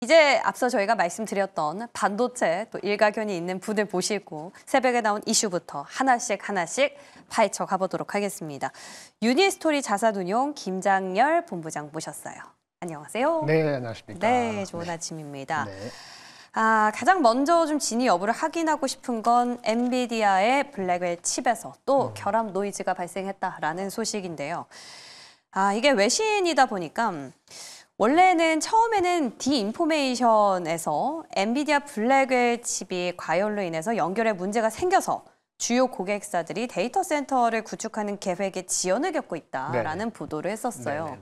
이제 앞서 저희가 말씀드렸던 반도체 또 일가견이 있는 분을 모시고 새벽에 나온 이슈부터 하나씩 파헤쳐 가보도록 하겠습니다. 유니스토리 자산운용 김장열 본부장 모셨어요. 안녕하세요. 네, 안녕하십니까. 네, 좋은 아침입니다. 네. 가장 먼저 좀 진위 여부를 확인하고 싶은 건 엔비디아의 블랙웰 칩에서 또 결함 노이즈가 발생했다라는 소식인데요. 이게 외신이다 보니까 원래는 처음에는 디인포메이션에서 엔비디아 블랙웰 칩이 과열로 인해서 연결에 문제가 생겨서 주요 고객사들이 데이터 센터를 구축하는 계획에 지연을 겪고 있다라는 보도를 했었어요. 네네.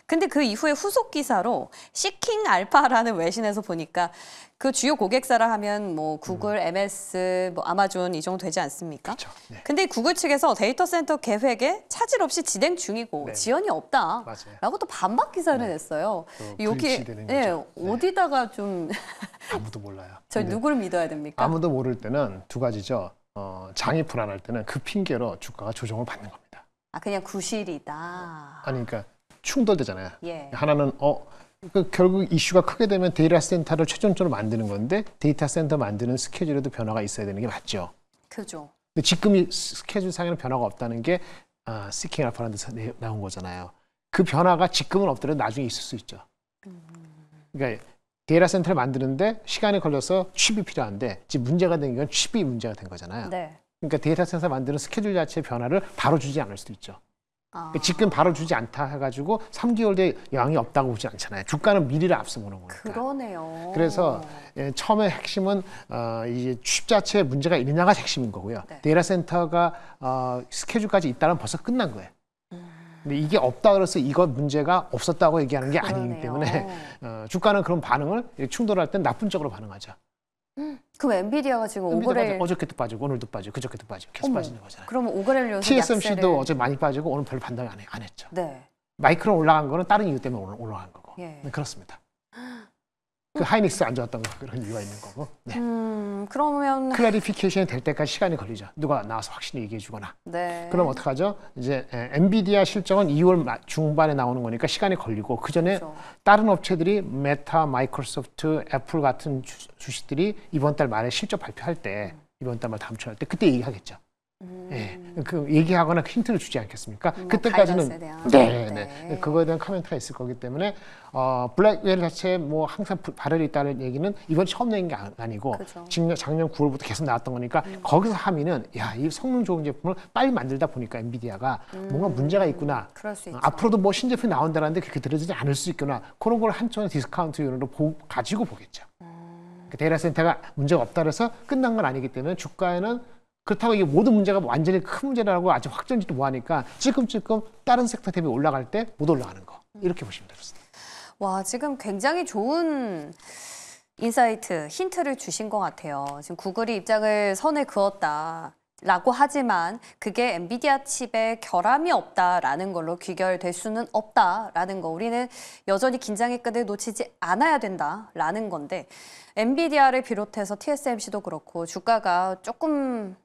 근데 그 이후에 후속 기사로 시킹 알파라는 외신에서 보니까 그 주요 고객사라 하면 뭐 구글, MS, 뭐 아마존 이 정도 되지 않습니까? 그렇죠. 네. 근데 구글 측에서 데이터 센터 계획에 차질 없이 진행 중이고 네. 지연이 없다라고 맞아요. 또 반박 기사를 네. 냈어요. 또 여기 불치되는 네, 거죠. 네. 어디다가 좀 아무도 몰라요. 저희 근데 누구를 믿어야 됩니까? 아무도 모를 때는 두 가지죠. 장이 불안할 때는 그 핑계로 주가가 조정을 받는 겁니다. 그냥 구실이다. 아니, 그러니까 충돌되잖아요. 예. 하나는 결국 이슈가 크게 되면 데이터 센터를 최종적으로 만드는 건데 데이터 센터 만드는 스케줄에도 변화가 있어야 되는 게 맞죠. 그죠. 근데 지금 이 스케줄상에는 변화가 없다는 게 시킹 알파라는 데서 나온 거잖아요. 그 변화가 지금은 없더라도 나중에 있을 수 있죠. 그러니까 데이터 센터를 만드는데 시간이 걸려서 칩이 필요한데 지금 문제가 된 건 칩이 문제가 된 거잖아요. 네. 그러니까 데이터 센터 만드는 스케줄 자체의 변화를 바로 주지 않을 수도 있죠. 그러니까 지금 바로 주지 않다 해가지고 3개월 뒤에 영향이 없다고 보지 않잖아요. 주가는 미래를 앞서 보는 거니까. 그러네요. 그래서 처음에 핵심은 이제 칩 자체에 문제가 있느냐가 핵심인 거고요. 네. 데이터 센터가 스케줄까지 있다면 벌써 끝난 거예요. 근데 이게 없다 그래서 이거 문제가 없었다고 얘기하는 게 아니기 그러네요. 때문에 주가는 그런 반응을 충돌할 땐 나쁜 쪽으로 반응하죠. 그럼 엔비디아가 지금 엔비디아가 오그렐 어저께도 빠지고 오늘도 빠지고 그저께도 빠지고 계속 빠지는 거잖아요. 그러면 오그렐 요소 TSMC도 약세를 어제 많이 빠지고 오늘 별로 반등 안 했죠. 네. 마이크론 올라간 거는 다른 이유 때문에 올라간 거고. 예. 네, 그렇습니다. 그 하이닉스 안 좋았던 거 그런 이유가 있는 거고. 네. 그러면 클래리피케이션이 될 때까지 시간이 걸리죠. 누가 나와서 확실히 얘기해 주거나. 네. 그럼 어떡하죠? 이제 엔비디아 실적은 2월 중반에 나오는 거니까 시간이 걸리고 그 전에 그렇죠. 다른 업체들이 메타, 마이크로소프트, 애플 같은 주식들이 이번 달 말에 실적 발표할 때 이번 달 말 다음 주 할 때 그때 얘기하겠죠. 예, 그 얘기하거나 힌트를 주지 않겠습니까? 그때까지는 가이던스에 대한. 네. 네. 그거에 대한 코멘트가 있을 거기 때문에 블랙웰 자체에 뭐 항상 발열이 있다는 얘기는 이번 처음 낸 게 아니고 그죠. 작년 9월부터 계속 나왔던 거니까 거기서 함의는 이 성능 좋은 제품을 빨리 만들다 보니까 엔비디아가 뭔가 문제가 있구나. 그럴 수 있죠. 앞으로도 뭐 신제품이 나온다는데 그렇게 들어지지 않을 수 있구나. 그런 걸 한쪽의 디스카운트 요인으로 가지고 보겠죠. 그 데이터 센터가 문제가 없다 그래서 끝난 건 아니기 때문에 주가에는 그렇다고 이게 모든 문제가 완전히 큰 문제라고 아직 확정짓도 못하니까 찔끔찔끔 다른 섹터 대비 올라갈 때 못 올라가는 거 이렇게 보시면 되겠습니다. 와, 지금 굉장히 좋은 인사이트, 힌트를 주신 것 같아요. 지금 구글이 입장을 선에 그었다라고 하지만 그게 엔비디아 칩에 결함이 없다라는 걸로 귀결될 수는 없다라는 거. 우리는 여전히 긴장의 끈을 놓치지 않아야 된다라는 건데 엔비디아를 비롯해서 TSMC도 그렇고 주가가 조금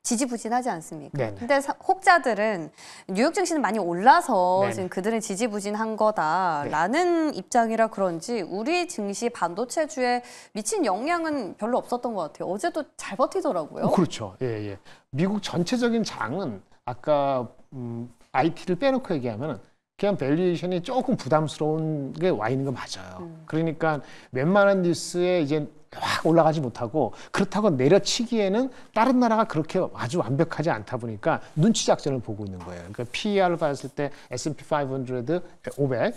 지지부진하지 않습니까? 네네. 근데 혹자들은 뉴욕 증시는 많이 올라서 네네. 지금 그들은 지지부진한 거다라는 입장이라 그런지 우리 증시 반도체주에 미친 영향은 별로 없었던 것 같아요. 어제도 잘 버티더라고요. 그렇죠. 예. 미국 전체적인 장은 아까 IT를 빼놓고 얘기하면 그냥 밸류에이션이 조금 부담스러운 게 와 있는 거 맞아요. 그러니까 웬만한 뉴스에 이제 확 올라가지 못하고 그렇다고 내려치기에는 다른 나라가 그렇게 아주 완벽하지 않다 보니까 눈치 작전을 보고 있는 거예요. 그러니까 PER을 봤을 때 S&P 500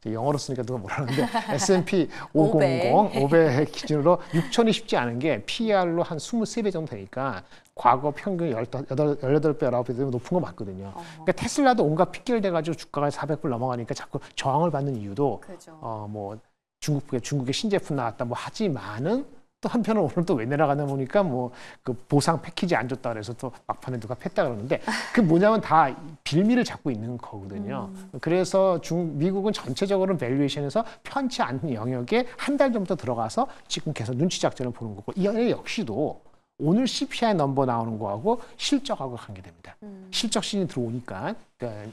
영어로 쓰니까 누가 뭐라 하는데 S&P 500 기준으로 6천이 쉽지 않은 게 PER로 한 23배 정도 되니까 과거 평균 18배, 19배 되면 높은 거 맞거든요. 그러니까 테슬라도 온갖 핑계를 대가지고 주가가 400불 넘어가니까 자꾸 저항을 받는 이유도 그죠. 뭐 중국의 신제품 나왔다 뭐 하지만은 또 한편은 오늘 또 왜 내려가나 보니까 뭐 그 보상 패키지 안 줬다 그래서 또 막판에 누가 팼다 그러는데 그 뭐냐면 다 빌미를 잡고 있는 거거든요. 그래서 미국은 전체적으로는 밸류에이션에서 편치 않은 영역에 한 달 전부터 들어가서 지금 계속 눈치 작전을 보는 거고 이 역시도 오늘 CPI 넘버 나오는 거하고 실적하고 관계됩니다. 실적 시즌이 들어오니까 그러니까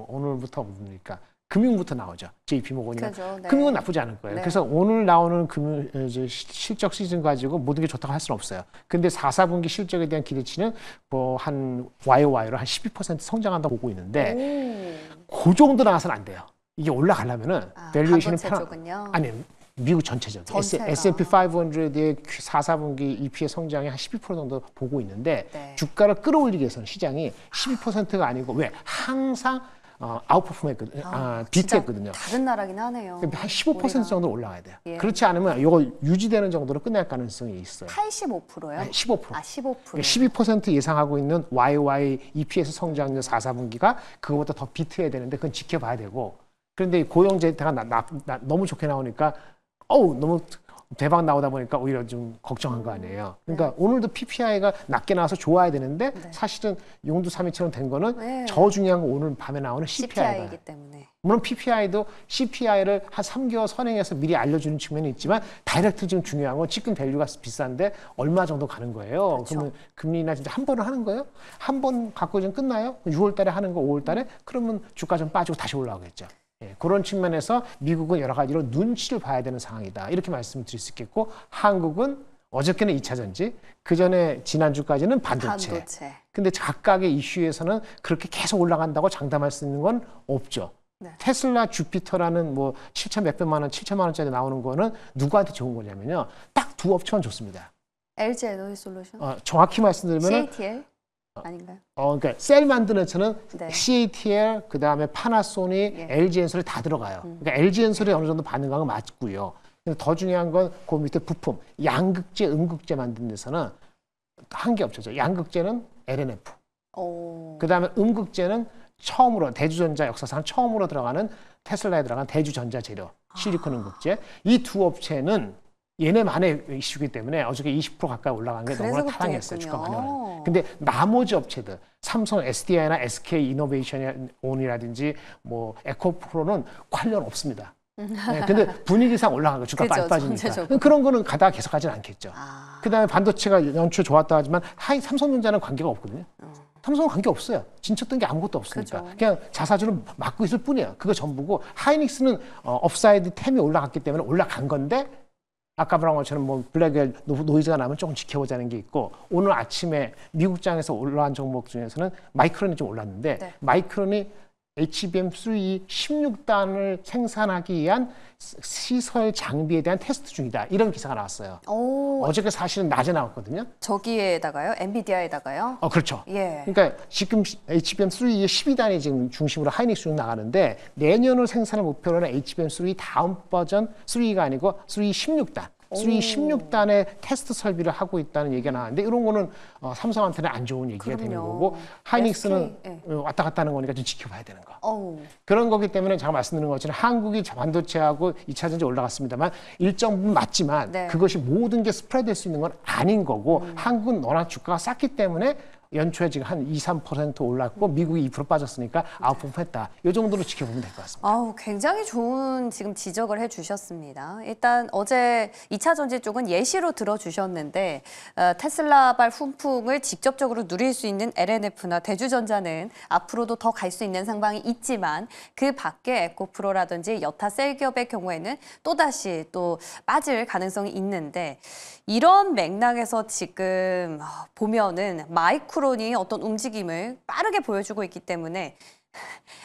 오늘부터 보니까 금융부터 나오죠. JP모건이나. 그죠, 네. 금융은 나쁘지 않을 거예요. 네. 그래서 오늘 나오는 금융 실적 시즌 가지고 모든 게 좋다고 할 수는 없어요. 근데 4, 4분기 실적에 대한 기대치는 뭐 한 YOY로 한 12% 성장한다고 보고 있는데 그 정도 나와서는 안 돼요. 이게 올라가려면은 밸류에이션이 반도체 쪽은요? 아니 미국 전체적으로 전체가. S&P 500의 4, 4분기 EPS 성장이 한 12% 정도 보고 있는데 네. 주가를 끌어올리기 위해서는 시장이 12%가 아니고 왜 항상 아웃퍼폼했거든요. 비트했거든요. 다른 나라긴 하네요. 한 15% 정도 올라가야 돼요. 예. 그렇지 않으면 이거 유지되는 정도로 끝날 가능성이 있어요. 85%요? 아니, 15%. 15%. 그러니까 12% 예상하고 있는 YY EPS 성장률 4, 4분기가 그거보다 더 비트해야 되는데 그건 지켜봐야 되고 그런데 고용 데이터가 너무 좋게 나오니까 너무 대박 나오다 보니까 오히려 좀 걱정한 거 아니에요. 그러니까 오늘도 PPI가 낮게 나와서 좋아야 되는데 사실은 용두삼이처럼 된 거는 저 중요한 거 오늘 밤에 나오는 CPI가. CPI이기 때문에. 물론 PPI도 CPI를 한 3개월 선행해서 미리 알려주는 측면이 있지만 다이렉트 지금 중요한 건 지금 밸류가 비싼데 얼마 정도 가는 거예요. 그렇죠. 그러면 금리나 진짜 한 번을 하는 거예요? 한 번 갖고 좀 끝나요? 6월 달에 하는 거 5월 달에? 그러면 주가 좀 빠지고 다시 올라오겠죠. 예, 그런 측면에서 미국은 여러 가지로 눈치를 봐야 되는 상황이다. 이렇게 말씀을 드릴 수 있겠고 한국은 어저께는 2차 전지, 그 전에 지난주까지는 반도체. 근데 각각의 이슈에서는 그렇게 계속 올라간다고 장담할 수 있는 건 없죠. 네. 테슬라 주피터라는 뭐 7천 몇백만 원, 7천만 원짜리 나오는 거는 누구한테 좋은 거냐면요. 딱 두 업체만 좋습니다. LG 에너지 솔루션? 정확히 말씀드리면 CATL? 아닌가요? 그러니까 셀 만드는 회사는 네. CATL, 그 다음에 파나소닉, 예. LG엔솔이 다 들어가요. 그러니까 LG엔솔이 어느 정도 반응한 건 맞고요. 근데 더 중요한 건 그 밑에 부품, 양극재, 음극재 만드는 데서는 한 개 업체죠. 양극재는 LNF. 그 다음에 음극재는 처음으로 대주전자 역사상 처음으로 들어가는 테슬라에 들어간 대주전자 재료, 실리콘 음극재. 이 두 업체는 얘네만의 이슈이기 때문에 어저께 20% 가까이 올라간 게 너무나 타당했어요. 주가 많이 올랐어요. 근데 나머지 업체들, 삼성, SDI나 SK 이노베이션이라든지 뭐 에코프로는 관련 없습니다. 네, 근데 분위기상 올라간 거 주가 많이 빠지니까 전체적으로. 그런 거는 가다가 계속 가진 않겠죠. 그다음에 반도체가 연초 좋았다 하지만 삼성전자는 관계가 없거든요. 삼성은 관계 없어요. 진척된 게 아무것도 없으니까. 그죠. 그냥 자사주는 막고 있을 뿐이에요. 그거 전부고 하이닉스는 업사이드 템이 올라갔기 때문에 올라간 건데 아까 말한 것처럼 뭐 블랙웰 노이즈가 나면 조금 지켜보자는 게 있고 오늘 아침에 미국장에서 올라간 종목 중에서는 마이크론이 좀 올랐는데 네. 마이크론이 HBM3 16단을 생산하기 위한 시설 장비에 대한 테스트 중이다. 이런 기사가 나왔어요. 어저께 사실은 낮에 나왔거든요. 저기에다가요? 엔비디아에다가요? 그렇죠. 예. 그러니까 지금 HBM3의 12단이 지금 중심으로 하이닉스 나가는데 내년을 생산을 목표로 하는 HBM3 다음 버전 3가 아니고 3 16단. 3 16단의 테스트 설비를 하고 있다는 얘기가 나왔는데 이런 거는 삼성한테는 안 좋은 얘기가 되는 거고 하이닉스는 왔다 갔다 하는 거니까 좀 지켜봐야 되는 거. 그런 거기 때문에 제가 말씀드린 것처럼 한국이 반도체하고 2차 전지 올라갔습니다만 일정 부분 맞지만 네. 그것이 모든 게 스프레드될 수 있는 건 아닌 거고 한국은 워낙 주가가 쌌기 때문에 연초에 지금 한 2, 3% 올랐고 미국이 2% 빠졌으니까 아웃퍼폼했다. 이 정도로 지켜보면 될 것 같습니다. 굉장히 좋은 지금 지적을 해주셨습니다. 일단 어제 2차 전지 쪽은 예시로 들어주셨는데 테슬라발 훈풍을 직접적으로 누릴 수 있는 LNF나 대주전자는 앞으로도 더 갈 수 있는 상황이 있지만 그 밖에 에코프로라든지 여타 셀 기업의 경우에는 또다시 또 빠질 가능성이 있는데 이런 맥락에서 지금 보면은 마이크론이 어떤 움직임을 빠르게 보여주고 있기 때문에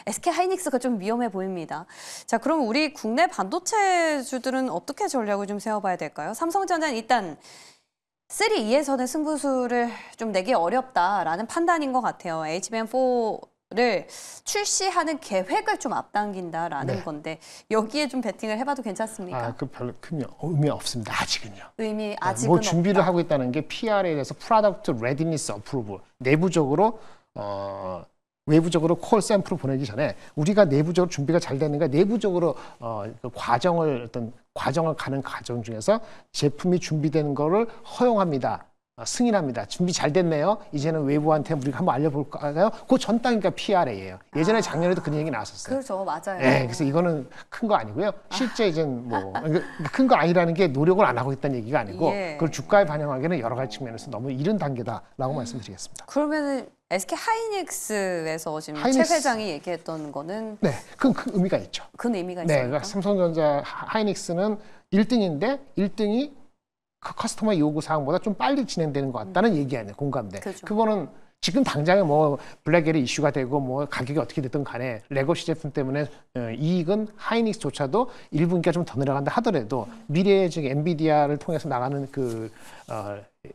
SK 하이닉스가 좀 위험해 보입니다. 자, 그럼 우리 국내 반도체주들은 어떻게 전략을 좀 세워봐야 될까요? 삼성전자는 일단 3E에서는 승부수를 좀 내기 어렵다라는 판단인 것 같아요. HBM4를 출시하는 계획을 좀 앞당긴다라는 건데 여기에 좀 베팅을 해봐도 괜찮습니까? 그 별로 큰 의미 없습니다. 아직은요. 의미 아직은 뭐 준비를 없다. 하고 있다는 게 PR에 대해서 Product Readiness Approval 내부적으로 외부적으로 콜 샘플을 보내기 전에 우리가 내부적으로 준비가 잘 되는가 내부적으로 그 과정을 가는 과정 중에서 제품이 준비되는 거를 허용합니다. 승인합니다. 준비 잘 됐네요. 이제는 외부한테 우리가 한번 알려볼까요? 그 전 단계가 PRA예요. 예전에 작년에도 그런 얘기 나왔었어요. 그렇죠, 맞아요. 네, 그래서 이거는 큰 거 아니고요. 실제 이젠 뭐 큰 거 아니라는 게 노력을 안 하고 있다는 얘기가 아니고 예. 그걸 주가에 반영하기에는 여러 가지 측면에서 너무 이른 단계다라고 말씀드리겠습니다. 그러면은 SK 하이닉스에서 지금 하이닉스. 최 회장이 얘기했던 거는 네, 큰 의미가 있죠. 큰 의미가 네, 있습니까? 그러니까 삼성전자 하이닉스는 1등인데 1등이 그 커스터머 요구 사항보다 좀 빨리 진행되는 것 같다는 얘기 아니에요. 공감대. 그죠. 그거는 지금 당장에 뭐 블랙웰이 이슈가 되고 뭐 가격이 어떻게 됐든 간에 레거시 제품 때문에 이익은 하이닉스조차도 1분기가 좀 더 내려간다 하더라도 미래에 지금 엔비디아를 통해서 나가는 그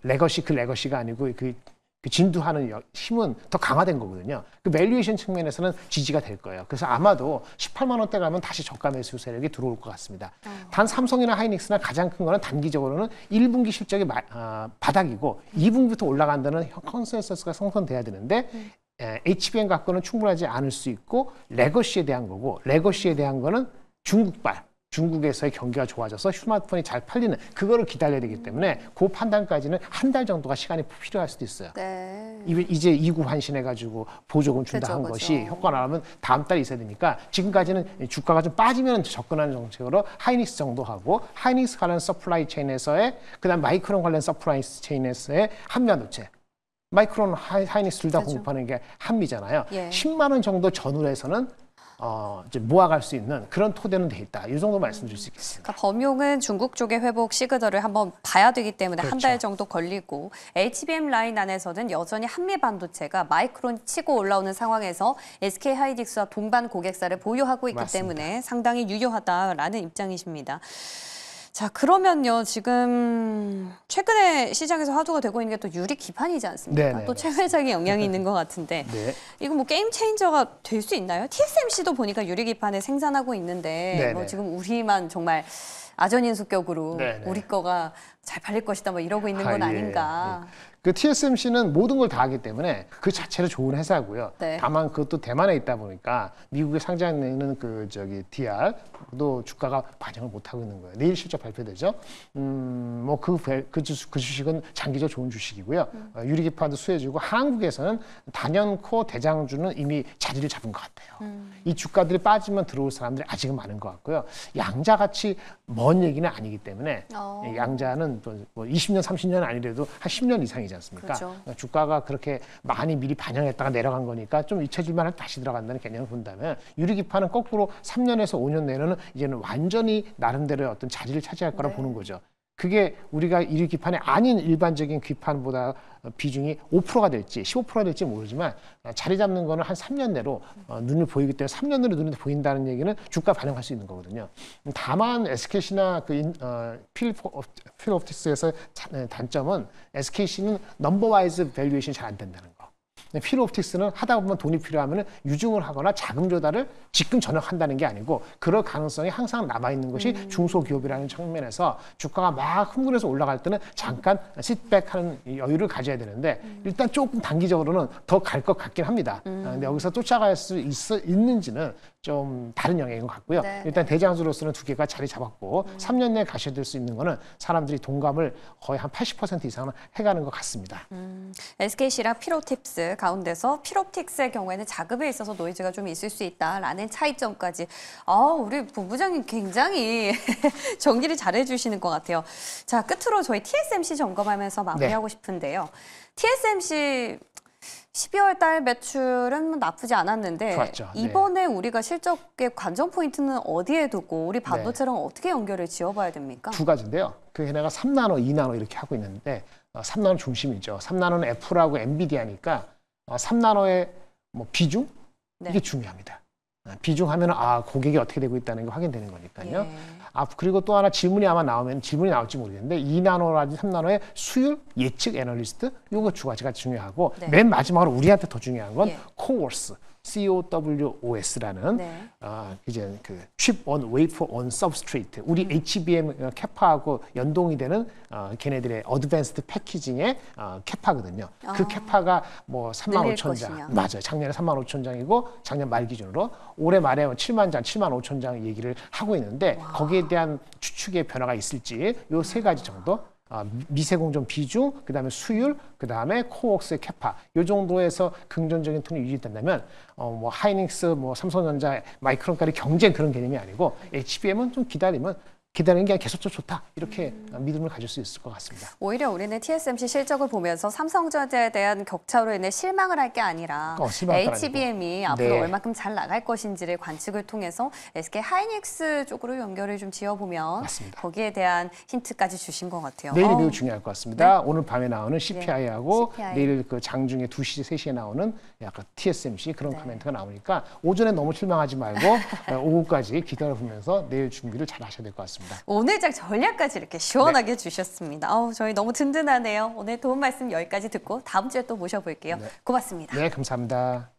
레거시가 아니고 그 진두하는 힘은 더 강화된 거거든요. 그 밸류에이션 측면에서는 지지가 될 거예요. 그래서 아마도 18만 원대 가면 다시 저가 매수 세력이 들어올 것 같습니다. 단 삼성이나 하이닉스나 가장 큰 거는 단기적으로는 1분기 실적이 바닥이고 2분기부터 올라간다는 컨센서스가 형성돼야 되는데 HBM 갖고는 충분하지 않을 수 있고 레거시에 대한 거고 레거시에 대한 거는 중국에서의 경기가 좋아져서 스마트폰이 잘 팔리는 그거를 기다려야 되기 때문에 그 판단까지는 한 달 정도가 시간이 필요할 수도 있어요. 네. 이제 이구 환신해가지고 보조금 준다 한 것이 효과 나오면 다음 달에 있어야 되니까 지금까지는 주가가 좀 빠지면 접근하는 정책으로 하이닉스 정도 하고 하이닉스 관련 서플라이 체인에서의 그다음 마이크론 관련 서플라이 체인에서의 한미반도체 마이크론 하이닉스 둘 다 그렇죠. 공급하는 게 한미잖아요. 예. 10만 원 정도 전후에서는 이제 모아갈 수 있는 그런 토대는 돼 있다. 이 정도 말씀드릴 수 있겠습니다. 그러니까 범용은 중국 쪽의 회복 시그널을 한번 봐야 되기 때문에 한 그렇죠. 달 정도 걸리고 HBM 라인 안에서는 여전히 한미 반도체가 마이크론 치고 올라오는 상황에서 SK 하이닉스와 동반 고객사를 보유하고 있기 맞습니다. 때문에 상당히 유효하다라는 입장이십니다. 자, 그러면요. 지금 최근에 시장에서 화두가 되고 있는 게 또 유리 기판이지 않습니까? 네네, 또 최 회장의 영향이 있는 것 같은데 네. 이거 뭐 게임 체인저가 될 수 있나요? TSMC도 보니까 유리 기판을 생산하고 있는데 네네. 뭐 지금 우리만 정말 아전인수격으로 네네. 우리 거가 잘 팔릴 것이다 뭐 이러고 있는 건 예, 아닌가. 예. 그 TSMC는 모든 걸 다 하기 때문에 그 자체로 좋은 회사고요. 네. 다만 그것도 대만에 있다 보니까 미국에 상장해 있는 그 DR도 주가가 반영을 못 하고 있는 거예요. 내일 실적 발표되죠. 뭐 그 주식은 장기적 좋은 주식이고요. 유리기판도 수혜주고 한국에서는 단연코 대장주는 이미 자리를 잡은 것 같아요. 이 주가들이 빠지면 들어올 사람들이 아직은 많은 것 같고요. 양자같이 먼 얘기는 아니기 때문에 양자는 뭐 20년, 30년 아니래도 한 10년 이상이지 않습니까? 그렇죠. 주가가 그렇게 많이 미리 반영했다가 내려간 거니까 좀 잊혀질만 할 다시 들어간다는 개념을 본다면 유리기판은 거꾸로 3년에서 5년 내로는 이제는 완전히 나름대로의 어떤 자리를 차지할 거라 보는 거죠. 그게 우리가 유리기판이 아닌 일반적인 기판보다 비중이 5%가 될지 15%가 될지 모르지만 자리 잡는 거는 한 3년 내로 눈을 보이기 때문에 3년 내로 눈에 보인다는 얘기는 주가 반영할 수 있는 거거든요. 다만 SKC나 필옵틱스에서 단점은 SKC는 넘버와이즈 밸류에이션이 잘 안 된다는 거. 필옵틱스는 하다 보면 돈이 필요하면 유증을 하거나 자금 조달을 지금 전역한다는 게 아니고 그럴 가능성이 항상 남아있는 것이 중소기업이라는 측면에서 주가가 막 흥분해서 올라갈 때는 잠깐 시트백하는 여유를 가져야 되는데 일단 조금 단기적으로는 더 갈 것 같긴 합니다. 근데 여기서 쫓아갈 수 있는지는 좀 다른 영역인 것 같고요. 네. 일단 대장주로서는 두 개가 자리 잡았고 3년 내에 가셔야 될 수 있는 거는 사람들이 동감을 거의 한 80% 이상은 해가는 것 같습니다. SKC랑 필옵틱스 가운데서 필옵틱스의 경우에는 자급에 있어서 노이즈가 좀 있을 수 있다라는 차이점까지 우리 본부장님 굉장히 정리를 잘 해주시는 것 같아요. 자, 끝으로 저희 TSMC 점검하면서 마무리하고 싶은데요. TSMC 12월 달 매출은 뭐 나쁘지 않았는데 좋았죠. 네. 이번에 우리가 실적의 관전 포인트는 어디에 두고 우리 반도체랑 어떻게 연결을 지어봐야 됩니까? 두 가지인데요. 그 얘네가 3나노, 2나노 이렇게 하고 있는데 3나노 중심이죠. 3나노는 애플하고 엔비디아니까 3나노의 뭐 비중? 네. 이게 중요합니다. 비중하면 고객이 어떻게 되고 있다는 게 확인되는 거니까요. 예. 그리고 또 하나 질문이 나올지 모르겠는데 2나노라든지 3나노의 수율 예측 애널리스트 요거 두 가지가 중요하고 네. 맨 마지막으로 우리한테 더 중요한 건 예. CoWoS, COWOS라는 네. 이제 그 Chip on Wafer on Substrate 우리 HBM 캐파하고 연동이 되는 걔네들의 어드밴스드 패키징의 캐파거든요. 그 캐파가 뭐 3만 5천 장 맞아요. 작년에 3만 5천 장이고 작년 말 기준으로 올해 말에 7만 장, 7만 5천 장 얘기를 하고 있는데 거기에 대한 추측의 변화가 있을지 요 세 가지 정도 미세공정 비중, 그다음에 수율, 그다음에 코어웍스의 캐파 이 정도에서 긍정적인 톤이 유지된다면 뭐 하이닉스, 뭐 삼성전자, 마이크론까지 경쟁 그런 개념이 아니고 HBM은 좀 기다리는 게 계속 좀 좋다 이렇게 믿음을 가질 수 있을 것 같습니다. 오히려 우리는 TSMC 실적을 보면서 삼성전자에 대한 격차로 인해 실망을 할 게 아니라 HBM이 앞으로 네. 얼마큼 잘 나갈 것인지를 관측을 통해서 SK 하이닉스 쪽으로 연결을 좀 지어보면 맞습니다. 거기에 대한 힌트까지 주신 것 같아요. 내일이 매우 중요할 것 같습니다. 오늘 밤에 나오는 네. CPI하고 CPI. 내일 그 장중에 2시, 3시에 나오는 약간 TSMC 그런 네. 코멘트가 나오니까 오전에 너무 실망하지 말고 오후까지 기다려보면서 내일 준비를 잘 하셔야 될 것 같습니다. 오늘 장 전략까지 이렇게 시원하게 주셨습니다. 저희 너무 든든하네요. 오늘 도움 말씀 여기까지 듣고 다음 주에 또 모셔볼게요. 고맙습니다. 네, 감사합니다.